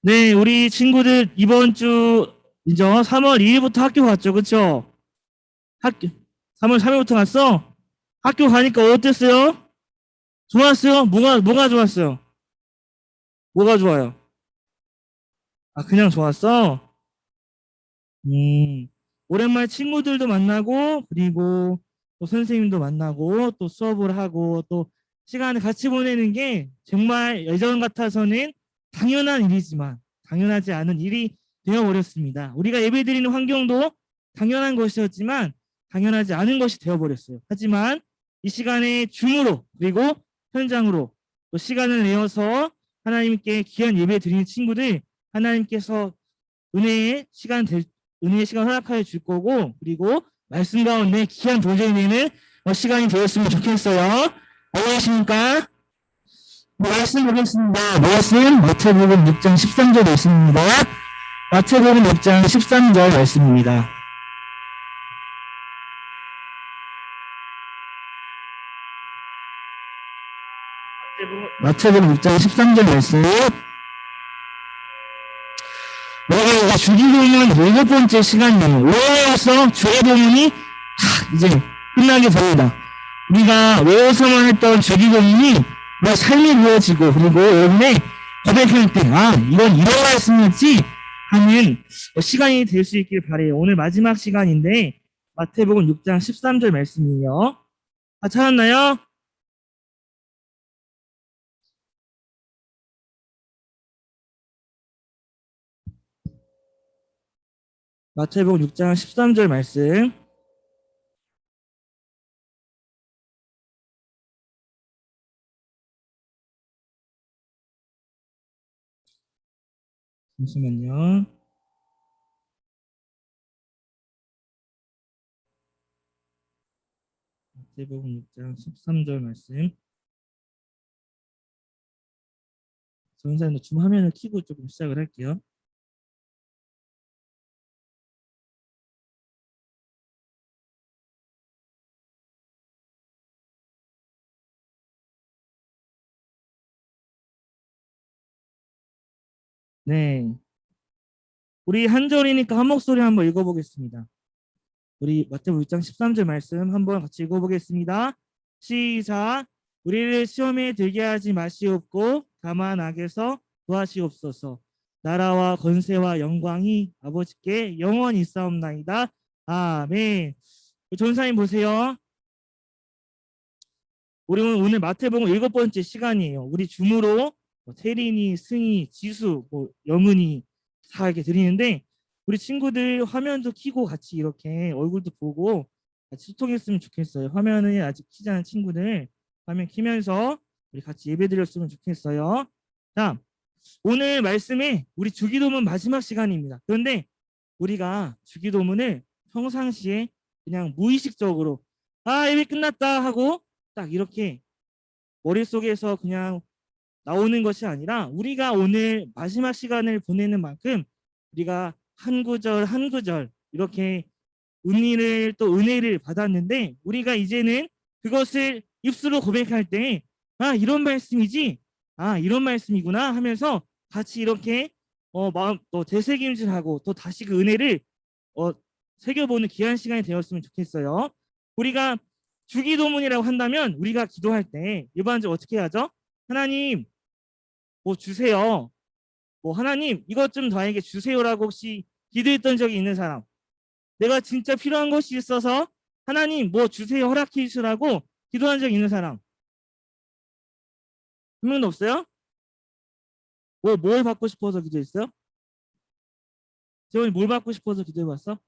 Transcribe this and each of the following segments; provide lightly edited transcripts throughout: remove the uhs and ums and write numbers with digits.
네, 우리 친구들 이번 주 이제 3월 2일부터 학교 갔죠, 그쵸? 학교 3월 3일부터 갔어? 학교 가니까 어땠어요? 좋았어요? 뭐가 좋았어요? 뭐가 좋아요? 아, 그냥 좋았어? 음, 오랜만에 친구들도 만나고, 그리고 또 선생님도 만나고, 또 수업을 하고, 또 시간을 같이 보내는 게 정말 예전 같아서는 당연한 일이지만, 당연하지 않은 일이 되어버렸습니다. 우리가 예배드리는 환경도 당연한 것이었지만, 당연하지 않은 것이 되어버렸어요. 하지만 이 시간에 줌으로, 그리고 현장으로 또 시간을 내어서 하나님께 귀한 예배 드리는 친구들, 하나님께서 은혜의 시간 될 은혜의 시간 허락하여 줄 거고, 그리고 말씀 가운데 귀한 도전이 되는 시간이 되었으면 좋겠어요. 안녕하십니까? 말씀 보겠습니다. 말씀 마태복음 6장 13절 말씀입니다. 마태복음 6장 13절 말씀입니다. 마태복음 6장 13절 말씀. 내가 이제 주기도문 7번째 시간이에요. 외워서 주기도문이 이제 끝나게 됩니다. 우리가 외워서만 했던 주기도문이 내 삶이 되어지고, 그리고 여러분의 고백할 때, 이건 이런 말씀이었지 하는 시간이 될 수 있길 바래요. 오늘 마지막 시간인데 마태복음 6장 13절 말씀이에요. 찾았나요? 마태복음 6장 13절 말씀. 잠시만요. 마태복음 6장 13절 말씀. 전사님 줌 화면을 켜고 조금 시작을 할게요. 네. 우리 한 절이니까 한 목소리 한번 읽어보겠습니다. 우리 마태복음 6장 13절 말씀 한번 같이 읽어보겠습니다. 시작. 우리를 시험에 들게 하지 마시옵고 다만 악에서 구하시옵소서. 나라와 권세와 영광이 아버지께 영원히 있사옵나이다. 아멘. 전사님 보세요. 우리는 오늘 마태복음 7번째 시간이에요. 우리 줌으로 태린이, 승희, 지수, 영은이 다 이렇게 드리는데, 우리 친구들 화면도 켜고 같이 이렇게 얼굴도 보고 같이 소통했으면 좋겠어요. 화면을 아직 켜지 않은 친구들 화면 켜면서 우리 같이 예배 드렸으면 좋겠어요. 자, 오늘 말씀에 우리 주기도문 마지막 시간입니다. 그런데 우리가 주기도문을 평상시에 그냥 무의식적으로 예배 끝났다 하고 딱 이렇게 머릿속에서 그냥 나오는 것이 아니라, 우리가 오늘 마지막 시간을 보내는 만큼 우리가 한 구절 한 구절 이렇게 은혜를 받았는데, 우리가 이제는 그것을 입술로 고백할 때 이런 말씀이지, 이런 말씀이구나 하면서 같이 이렇게 마음 또 되새김질하고 또 다시 그 은혜를 어, 새겨보는 귀한 시간이 되었으면 좋겠어요. 우리가 주기도문이라고 한다면 우리가 기도할 때 일반적으로 어떻게 하죠? 하나님 뭐 주세요. 하나님 이것 좀 저에게 주세요라고 혹시 기도했던 적이 있는 사람? 내가 진짜 필요한 것이 있어서 하나님 뭐 주세요, 허락해 주시라고 기도한 적 있는 사람? 한 명도 없어요? 뭘 받고 싶어서 기도했어요? 재원이 뭘 받고 싶어서 기도해봤어?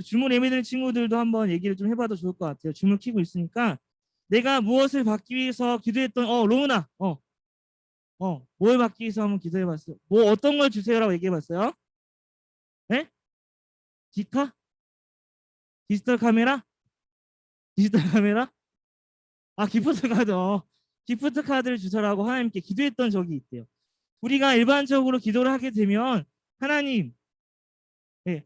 주문 예매되는 친구들도 한번 얘기를 좀 해봐도 좋을 것 같아요. 주문 키고 있으니까 내가 무엇을 받기 위해서 기도했던, 로우나, 뭘 받기 위해서 한번 기도해봤어요? 어떤 걸 주세요라고 얘기해봤어요? 네? 기카? 디지털 카메라? 디지털 카메라? 기프트 카드. 기프트 카드를 주셔라고 하나님께 기도했던 적이 있대요. 우리가 일반적으로 기도를 하게 되면 하나님,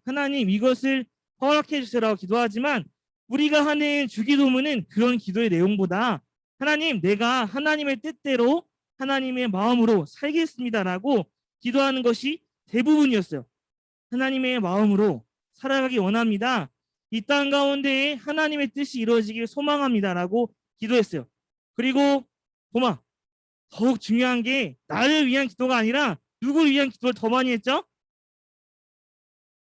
하나님 이것을 허락해 주세요라고 기도하지만, 우리가 하는 주기도문은 그런 기도의 내용보다 하나님, 내가 하나님의 뜻대로 하나님의 마음으로 살겠습니다라고 기도하는 것이 대부분이었어요. 하나님의 마음으로 살아가기 원합니다. 이 땅 가운데에 하나님의 뜻이 이루어지길 소망합니다라고 기도했어요. 그리고 고마, 더욱 중요한 게 나를 위한 기도가 아니라 누구를 위한 기도를 더 많이 했죠?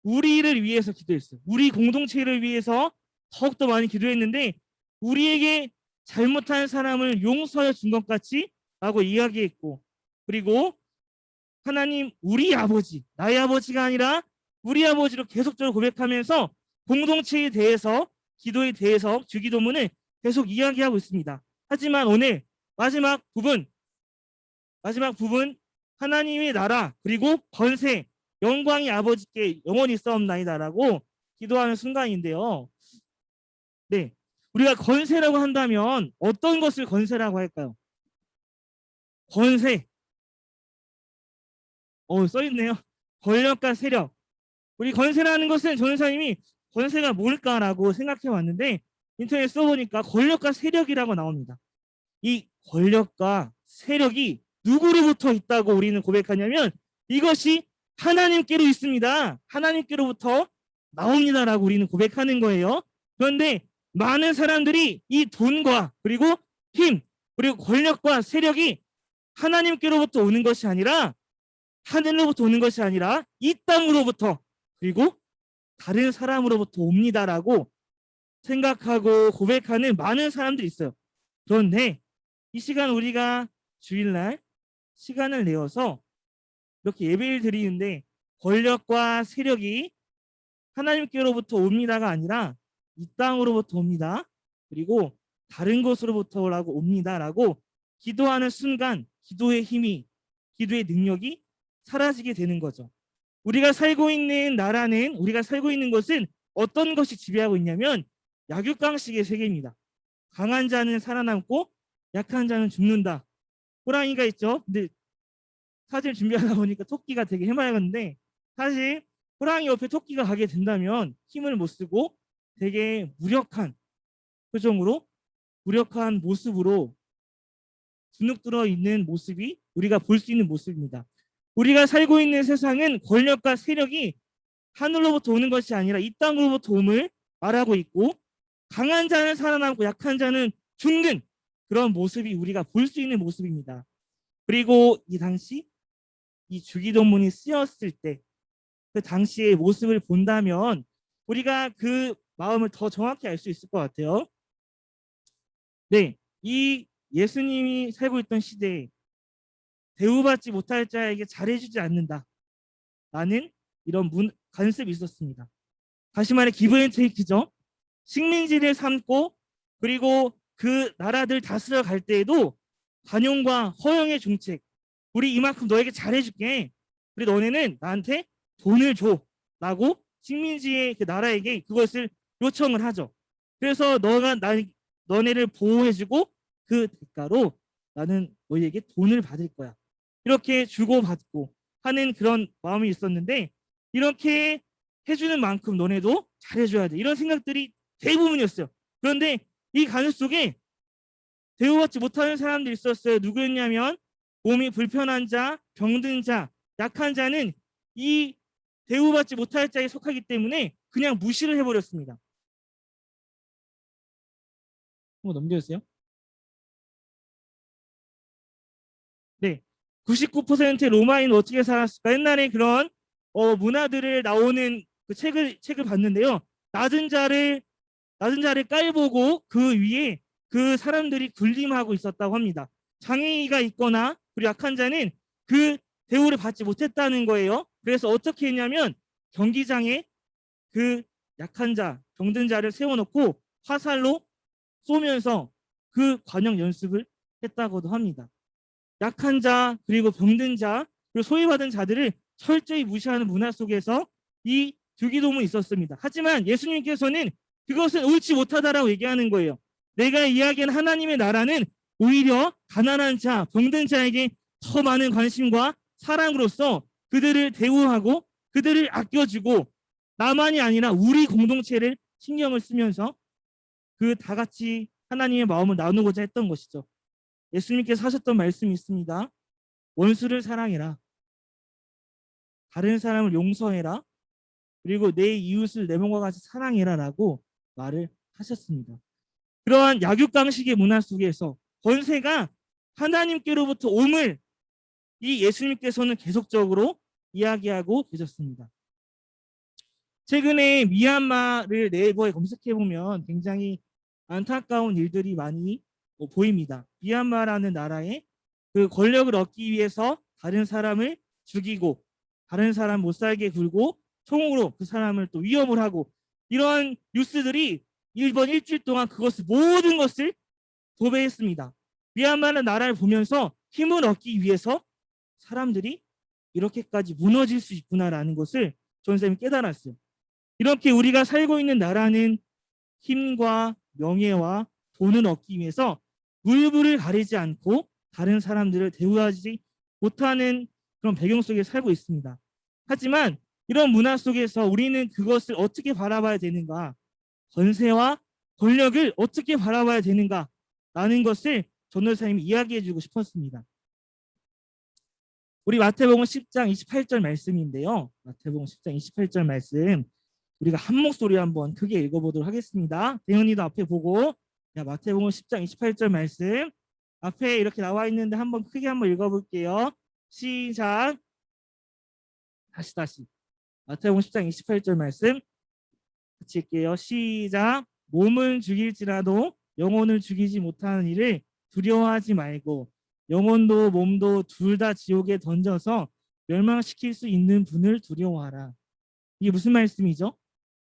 우리를 위해서 기도했어요. 우리 공동체를 위해서 더욱더 많이 기도했는데 우리에게 잘못한 사람을 용서해 준 것 같이 라고 이야기했고, 그리고 하나님 우리 아버지, 나의 아버지가 아니라 우리 아버지로 계속적으로 고백하면서 공동체에 대해서, 기도에 대해서 주기도문을 계속 이야기하고 있습니다. 하지만 오늘 마지막 부분 하나님의 나라 그리고 권세 영광이 아버지께 영원히 있사옵나이다라고 기도하는 순간인데요. 네, 우리가 권세라고 한다면 어떤 것을 권세라고 할까요? 권세, 써있네요. 권력과 세력. 우리 권세라는 것은 전도사님이 권세가 뭘까라고 생각해 왔는데 인터넷 써보니까 권력과 세력이라고 나옵니다. 이 권력과 세력이 누구로부터 있다고 우리는 고백하냐면 이것이 하나님께로 있습니다. 하나님께로부터 나옵니다라고 우리는 고백하는 거예요. 그런데 많은 사람들이 이 돈과 그리고 힘 그리고 권력과 세력이 하나님께로부터 오는 것이 아니라, 하늘로부터 오는 것이 아니라 이 땅으로부터 그리고 다른 사람으로부터 옵니다라고 생각하고 고백하는 많은 사람들이 있어요. 그런데 이 시간 우리가 주일날 시간을 내어서 이렇게 예배를 드리는데 권력과 세력이 하나님께로부터 옵니다가 아니라 이 땅으로부터 옵니다. 그리고 다른 곳으로부터라고 옵니다라고 기도하는 순간 기도의 힘이, 기도의 능력이 사라지게 되는 거죠. 우리가 살고 있는 나라는, 우리가 살고 있는 것은 어떤 것이 지배하고 있냐면 약육강식의 세계입니다. 강한 자는 살아남고 약한 자는 죽는다. 호랑이가 있죠. 근데 사진 준비하다 보니까 토끼가 되게 해맑은데 사실 호랑이 옆에 토끼가 가게 된다면 힘을 못 쓰고 되게 무력한 표정으로, 무력한 모습으로 주눅 들어 있는 모습이 우리가 볼 수 있는 모습입니다. 우리가 살고 있는 세상은 권력과 세력이 하늘로부터 오는 것이 아니라 이 땅으로부터 옴을 말하고 있고 강한 자는 살아남고 약한 자는 죽는 그런 모습이 우리가 볼 수 있는 모습입니다. 그리고 이 당시 이 주기도문이 쓰였을 때 그 당시의 모습을 본다면 우리가 그 마음을 더 정확히 알 수 있을 것 같아요. 네, 이 예수님이 살고 있던 시대에 대우받지 못할 자에게 잘해주지 않는다 라는 이런 관습이 있었습니다. 다시 말해 기브앤테이크죠. 식민지를 삼고 그리고 그 나라들 다스려 갈 때에도 관용과 허용의 정책, 우리 이만큼 너에게 잘해줄게, 그리고 너네는 나한테 돈을 줘 라고 식민지의 그 나라에게 그것을 요청을 하죠. 그래서 너네를 보호해주고 그 대가로 나는 너희에게 돈을 받을 거야, 이렇게 주고받고 하는 그런 마음이 있었는데 이렇게 해주는 만큼 너네도 잘해줘야 돼, 이런 생각들이 대부분이었어요. 그런데 이 관습 속에 대우받지 못하는 사람들이 있었어요. 누구였냐면 몸이 불편한 자, 병든 자, 약한 자는 이 대우받지 못할 자에 속하기 때문에 그냥 무시를 해버렸습니다. 한번 넘겨주세요. 네, 99%의 로마인은 어떻게 살았을까? 옛날에 그런 문화들을 나오는 그 책을 봤는데요. 낮은 자를 깔보고 그 위에 그 사람들이 군림하고 있었다고 합니다. 장애가 있거나 그리고 약한 자는 그 대우를 받지 못했다는 거예요. 그래서 어떻게 했냐면 경기장에 그 약한 자, 병든 자를 세워놓고 화살로 쏘면서 그 관용 연습을 했다고도 합니다. 약한 자 그리고 병든 자 그리고 소외받은 자들을 철저히 무시하는 문화 속에서 이 주기도문이 있었습니다. 하지만 예수님께서는 그것은 옳지 못하다라고 얘기하는 거예요. 내가 이야기한 하나님의 나라는 오히려 가난한 자, 병든 자에게 더 많은 관심과 사랑으로서 그들을 대우하고 그들을 아껴주고 나만이 아니라 우리 공동체를 신경을 쓰면서 그 다 같이 하나님의 마음을 나누고자 했던 것이죠. 예수님께서 하셨던 말씀이 있습니다. 원수를 사랑해라. 다른 사람을 용서해라. 그리고 내 이웃을 내 몸과 같이 사랑해라라고 말을 하셨습니다. 그러한 약육강식의 문화 속에서 권세가 하나님께로부터 옴을 이 예수님께서는 계속적으로 이야기하고 계셨습니다. 최근에 미얀마를 네이버에 검색해 보면 굉장히 안타까운 일들이 많이 보입니다. 미얀마라는 나라에 그 권력을 얻기 위해서 다른 사람을 죽이고 다른 사람 못 살게 굴고 총으로 그 사람을 또 위협을 하고 이러한 뉴스들이 이번 일주일 동안 그것을 모든 것을 도배했습니다. 미얀마라는 나라를 보면서 힘을 얻기 위해서 사람들이 이렇게까지 무너질 수 있구나라는 것을 전 선생님이 깨달았어요. 이렇게 우리가 살고 있는 나라는 힘과 명예와 돈을 얻기 위해서 물불을 가리지 않고 다른 사람들을 대우하지 못하는 그런 배경 속에 살고 있습니다. 하지만 이런 문화 속에서 우리는 그것을 어떻게 바라봐야 되는가, 권세와 권력을 어떻게 바라봐야 되는가라는 것을 전도사님이 이야기해주고 싶었습니다. 우리 마태복음 10장 28절 말씀인데요. 마태복음 10장 28절 말씀 우리가 한 목소리 한번 크게 읽어보도록 하겠습니다. 대현이도 앞에 보고 마태복음 10장 28절 말씀 앞에 이렇게 나와 있는데 한번 크게 한번 읽어볼게요. 시작. 다시 마태복음 10장 28절 말씀 같이 읽게요. 시작. 몸은 죽일지라도 영혼을 죽이지 못하는 일을 두려워하지 말고 영혼도 몸도 둘 다 지옥에 던져서 멸망시킬 수 있는 분을 두려워하라. 이게 무슨 말씀이죠?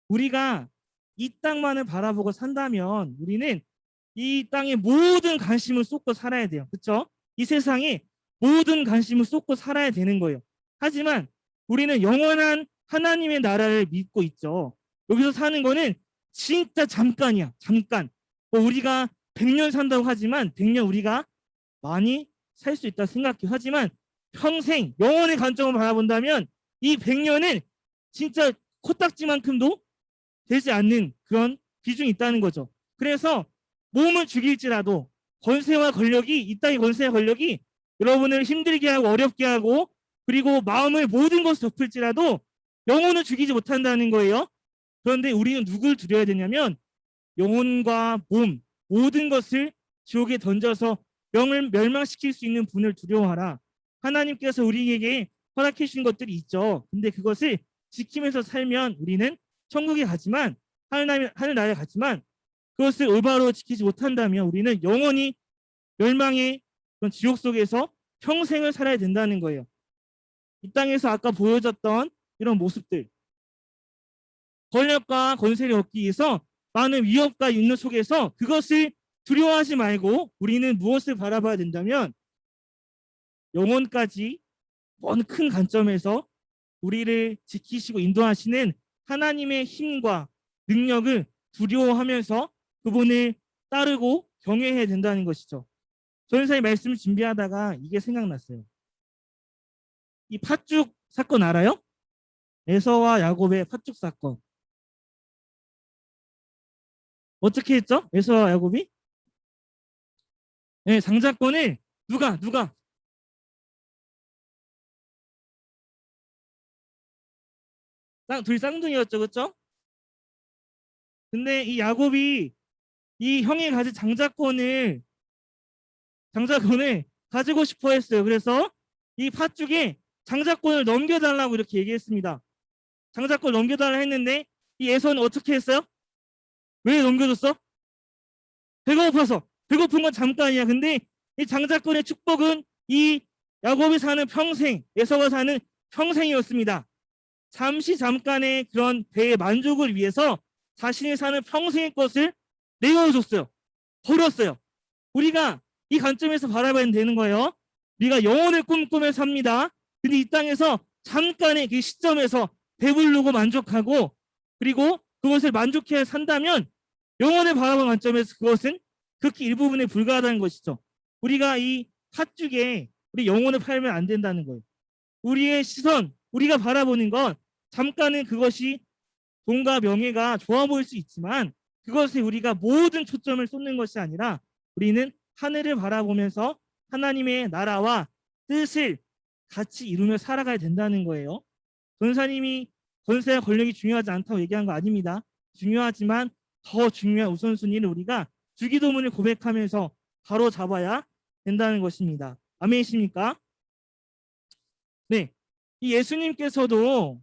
우리가 이 땅만을 바라보고 산다면 우리는 이 땅에 모든 관심을 쏟고 살아야 돼요. 그렇죠? 이 세상에 모든 관심을 쏟고 살아야 되는 거예요. 하지만 우리는 영원한 하나님의 나라를 믿고 있죠. 여기서 사는 거는 진짜 잠깐이야. 잠깐. 우리가 100년 산다고 하지만 100년 우리가 많이 살 수 있다고 생각해요. 하지만 평생 영원의 관점을 바라본다면 이 100년은 진짜 코딱지만큼도 되지 않는 그런 비중이 있다는 거죠. 그래서 몸을 죽일지라도 권세와 권력이 이 땅의 권세와 권력이 여러분을 힘들게 하고 어렵게 하고 그리고 마음을 모든 것을 덮을지라도 영혼을 죽이지 못한다는 거예요. 그런데 우리는 누굴 두려워야 되냐면 영혼과 몸 모든 것을 지옥에 던져서 멸망시킬 수 있는 분을 두려워하라. 하나님께서 우리에게 허락해 주신 것들이 있죠. 근데 그것을 지키면서 살면 우리는 천국에 가지만 하늘나라에 가지만 그것을 올바로 지키지 못한다면 우리는 영원히 멸망의 그런 지옥 속에서 평생을 살아야 된다는 거예요. 이 땅에서 아까 보여줬던 이런 모습들 권력과 권세를 얻기 위해서 많은 위협과 육류 속에서 그것을 두려워하지 말고 우리는 무엇을 바라봐야 된다면 영혼까지 먼 큰 관점에서 우리를 지키시고 인도하시는 하나님의 힘과 능력을 두려워하면서 그분을 따르고 경외해야 된다는 것이죠. 전사의 말씀을 준비하다가 이게 생각났어요. 이 팥죽 사건 알아요? 에서와 야곱의 팥죽 사건. 어떻게 했죠? 에서와 야곱이? 네, 장자권을 누가 둘이 쌍둥이였죠, 그렇죠? 근데 이 야곱이 이 형이 가진 장자권을 가지고 싶어 했어요. 그래서 이 팥죽에 장자권을 넘겨달라고 이렇게 얘기했습니다. 장자권을 넘겨달라 했는데 이 에서는 어떻게 했어요? 왜 넘겨줬어? 배가 고파서. 배고픈 건 잠깐이야. 근데 이 장자권의 축복은 이 야곱이 사는 평생, 에서가 사는 평생이었습니다. 잠깐의 그런 배의 만족을 위해서 자신이 사는 평생의 것을 내어줬어요. 버렸어요. 우리가 이 관점에서 바라봐야 되는 거예요. 우리가 영혼을 꿈꾸며 삽니다. 근데 이 땅에서 잠깐의 그 시점에서 배부르고 만족하고 그리고 그것을 만족해 산다면 영혼을 바라보는 관점에서 그것은 극히 일부분에 불과하다는 것이죠. 우리가 이 팥죽에 우리 영혼을 팔면 안 된다는 거예요. 우리의 시선, 우리가 바라보는 건 잠깐은 그것이 돈과 명예가 좋아 보일 수 있지만 그것에 우리가 모든 초점을 쏟는 것이 아니라 우리는 하늘을 바라보면서 하나님의 나라와 뜻을 같이 이루며 살아가야 된다는 거예요. 전사님이 권세와 권력이 중요하지 않다고 얘기한 거 아닙니다. 중요하지만 더 중요한 우선순위는 우리가 주기도문을 고백하면서 바로 잡아야 된다는 것입니다. 아멘이십니까? 네, 이 예수님께서도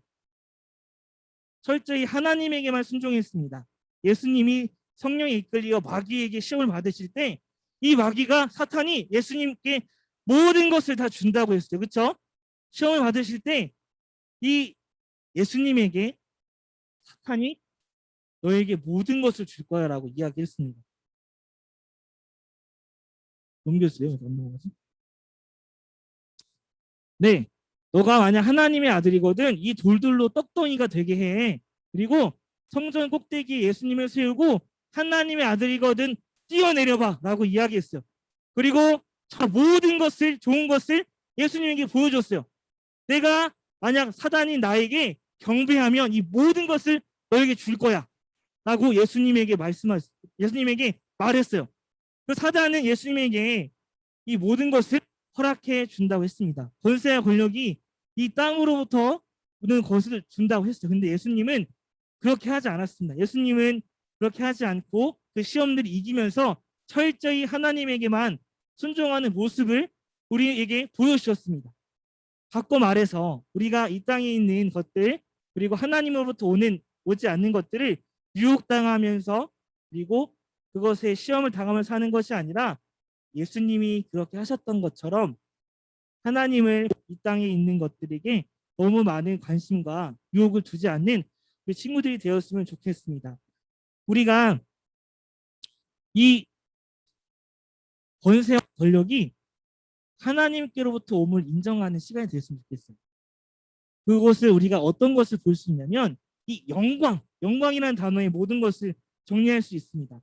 철저히 하나님에게만 순종했습니다. 예수님이 성령에 이끌려 마귀에게 시험을 받으실 때 이 마귀가 사탄이 예수님께 모든 것을 다 준다고 했어요. 그렇죠? 시험을 받으실 때 이 예수님에게 사탄이 너에게 모든 것을 줄 거야 라고 이야기했습니다. 넘겼어요. 넘어가서. 네, 너가 만약 하나님의 아들이거든 이 돌들로 떡덩이가 되게 해. 그리고 성전 꼭대기에 예수님을 세우고 하나님의 아들이거든 뛰어내려봐 라고 이야기했어요. 그리고 저 모든 것을 좋은 것을 예수님에게 보여줬어요. 내가 만약 사단이 나에게 경배하면 이 모든 것을 너에게 줄 거야 라고 예수님에게 말했어요. 그 사단은 예수님에게 이 모든 것을 허락해 준다고 했습니다. 권세와 권력이 이 땅으로부터 오는 것을 준다고 했어요. 근데 예수님은 그렇게 하지 않았습니다. 예수님은 그렇게 하지 않고 그 시험들을 이기면서 철저히 하나님에게만 순종하는 모습을 우리에게 보여주셨습니다. 바꿔 말해서 우리가 이 땅에 있는 것들 그리고 하나님으로부터 오지 않는 것들을 유혹당하면서 그리고 그것에 시험을 당하면서 사는 것이 아니라 예수님이 그렇게 하셨던 것처럼 하나님을 이 땅에 있는 것들에게 너무 많은 관심과 유혹을 두지 않는 우리 친구들이 되었으면 좋겠습니다. 우리가 이 권세와 권력이 하나님께로부터 옴을 인정하는 시간이 됐으면 좋겠어요. 그것을 우리가 어떤 것을 볼 수 있냐면 이 영광이라는 단어의 모든 것을 정리할 수 있습니다.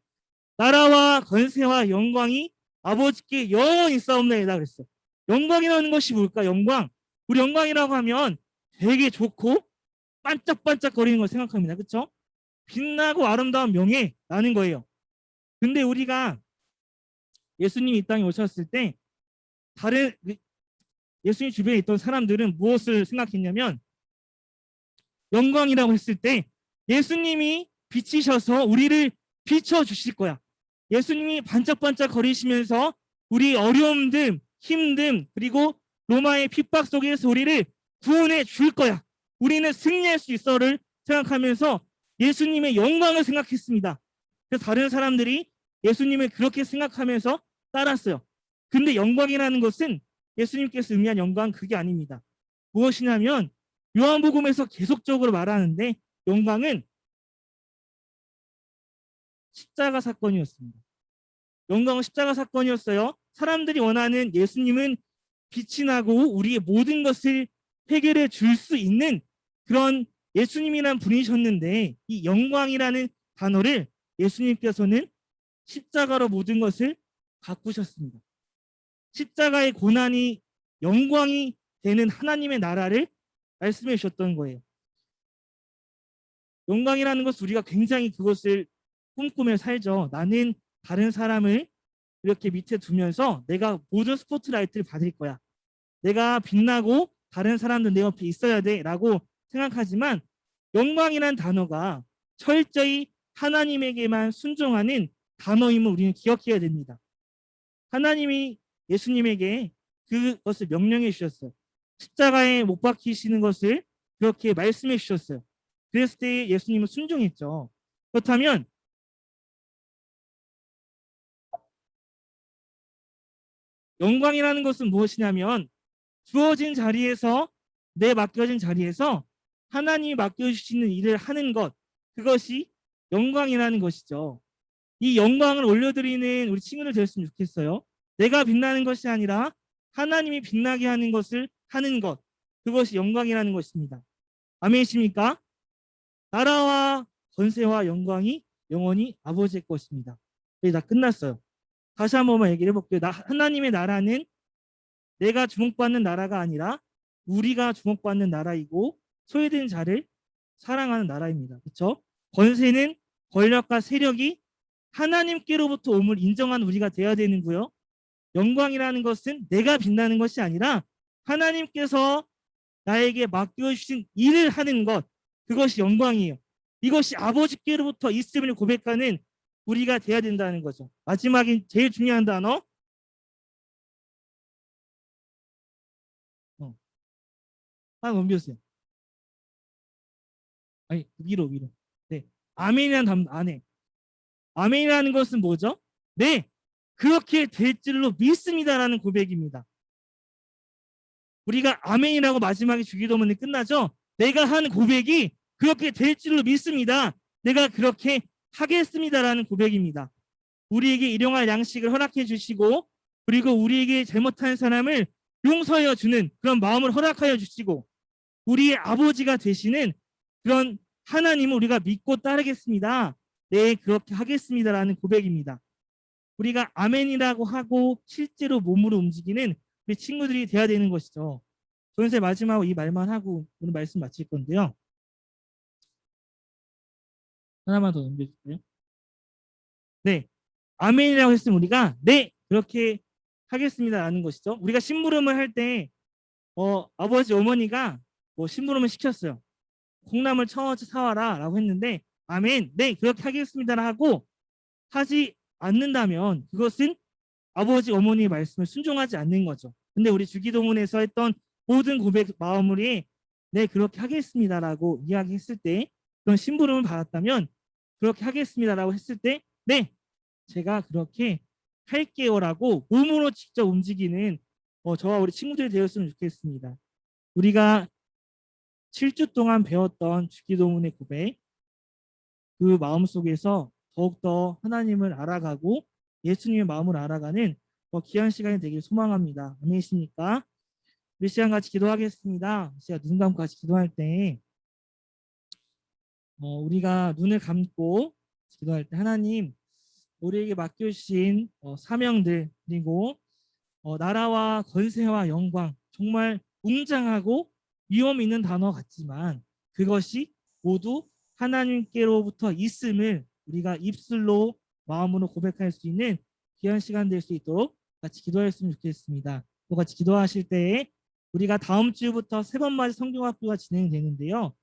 나라와 권세와 영광이 아버지께 영원히 싸움나이다 그랬어. 영광이라는 것이 뭘까? 영광. 우리 영광이라고 하면 되게 좋고 반짝반짝거리는 걸 생각합니다. 그렇죠? 빛나고 아름다운 명예라는 거예요. 근데 우리가 예수님이 이 땅에 오셨을 때 다른 예수님 주변에 있던 사람들은 무엇을 생각했냐면 영광이라고 했을 때 예수님이 비치셔서 우리를 비춰주실 거야. 예수님이 반짝반짝 거리시면서 우리 어려움들, 힘듦 그리고 로마의 핍박 속에서 우리를 구원해 줄 거야. 우리는 승리할 수 있어를 생각하면서 예수님의 영광을 생각했습니다. 그래서 다른 사람들이 예수님을 그렇게 생각하면서 따랐어요. 근데 영광이라는 것은 예수님께서 의미한 영광 그게 아닙니다. 무엇이냐면 요한복음에서 계속적으로 말하는데 영광은 십자가 사건이었습니다. 영광은 십자가 사건이었어요. 사람들이 원하는 예수님은 빛이 나고 우리의 모든 것을 해결해 줄 수 있는 그런 예수님이란 분이셨는데 이 영광이라는 단어를 예수님께서는 십자가로 모든 것을 바꾸셨습니다. 십자가의 고난이 영광이 되는 하나님의 나라를 말씀해 주셨던 거예요. 영광이라는 것은 우리가 굉장히 그것을 꿈꾸며 살죠. 나는 다른 사람을 이렇게 밑에 두면서 내가 모든 스포트라이트를 받을 거야. 내가 빛나고 다른 사람들 내 옆에 있어야 돼 라고 생각하지만 영광이라는 단어가 철저히 하나님에게만 순종하는 단어임을 우리는 기억해야 됩니다. 하나님이 예수님에게 그것을 명령해 주셨어요. 십자가에 못 박히시는 것을 그렇게 말씀해 주셨어요. 그랬을 때 예수님은 순종했죠. 그렇다면 영광이라는 것은 무엇이냐면 주어진 자리에서 내 맡겨진 자리에서 하나님이 맡겨주시는 일을 하는 것 그것이 영광이라는 것이죠. 이 영광을 올려드리는 우리 친구들 되었으면 좋겠어요. 내가 빛나는 것이 아니라 하나님이 빛나게 하는 것을 하는 것 그것이 영광이라는 것입니다. 아멘이십니까? 나라와 권세와 영광이 영원히 아버지의 것입니다. 이제 다 끝났어요. 다시 한 번만 얘기를 해볼게요. 하나님의 나라는 내가 주목받는 나라가 아니라 우리가 주목받는 나라이고 소외된 자를 사랑하는 나라입니다. 그렇죠? 권세는 권력과 세력이 하나님께로부터 옴을 인정한 우리가 되어야 되는고요. 영광이라는 것은 내가 빛나는 것이 아니라 하나님께서 나에게 맡겨주신 일을 하는 것, 그것이 영광이에요. 이것이 아버지께로부터 있음을 고백하는 우리가 돼야 된다는 거죠. 마지막인 제일 중요한 단어. 하나 넘겨주세요. 아니, 위로. 네. 아멘이라는 단어 안에. 아멘이라는 것은 뭐죠? 네. 그렇게 될 줄로 믿습니다라는 고백입니다. 우리가 아멘이라고 마지막에 주기도문이 끝나죠? 내가 한 고백이 그렇게 될 줄로 믿습니다. 내가 그렇게 하겠습니다라는 고백입니다. 우리에게 일용할 양식을 허락해 주시고, 그리고 우리에게 잘못한 사람을 용서하여 주는 그런 마음을 허락하여 주시고, 우리의 아버지가 되시는 그런 하나님을 우리가 믿고 따르겠습니다. 네, 그렇게 하겠습니다라는 고백입니다. 우리가 아멘이라고 하고 실제로 몸으로 움직이는 우리 친구들이 돼야 되는 것이죠. 선생님, 마지막으로 이 말만 하고 오늘 말씀 마칠 건데요. 하나만 더 넘겨줄까요? 네, 아멘이라고 했으면 우리가 네, 그렇게 하겠습니다라는 것이죠. 우리가 심부름을 할 때 아버지 어머니가 심부름을 시켰어요. 콩나물 1,000원어치 사와라 라고 했는데 아멘, 네, 그렇게 하겠습니다 하고 하지 않는다면 그것은 아버지 어머니의 말씀을 순종하지 않는 거죠. 근데 우리 주기도문에서 했던 모든 고백 마무리에 네, 그렇게 하겠습니다라고 이야기했을 때, 그런 심부름을 받았다면 그렇게 하겠습니다라고 했을 때 네, 제가 그렇게 할게요라고 몸으로 직접 움직이는 저와 우리 친구들이 되었으면 좋겠습니다. 우리가 7주 동안 배웠던 주기도문의 고백, 그 마음속에서 더욱더 하나님을 알아가고 예수님의 마음을 알아가는 귀한 시간이 되길 소망합니다. 아멘이십니까? 우리 시간 같이 기도하겠습니다. 제가 눈 감고 같이 기도할 때 우리가 눈을 감고 기도할 때 하나님, 우리에게 맡겨주신 사명들, 그리고 나라와 권세와 영광, 정말 웅장하고 위험 있는 단어 같지만 그것이 모두 하나님께로부터 있음을 우리가 입술로 마음으로 고백할 수 있는 귀한 시간 될 수 있도록 같이 기도했으면 좋겠습니다. 또 같이 기도하실 때에 우리가 다음 주부터 3번맞이 성경학교가 진행되는데요.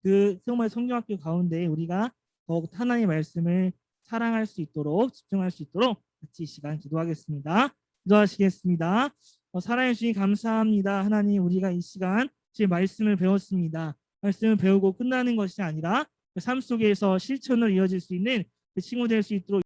그 3번맞이 성경학교 가운데 우리가 더욱 하나님의 말씀을 사랑할 수 있도록, 집중할 수 있도록 같이 이 시간 기도하겠습니다. 기도하시겠습니다. 사랑해 주시니 감사합니다. 하나님, 우리가 이 시간 제 말씀을 배웠습니다. 말씀을 배우고 끝나는 것이 아니라 그 삶 속에서 실천으로 이어질 수 있는 그 친구 될 수 있도록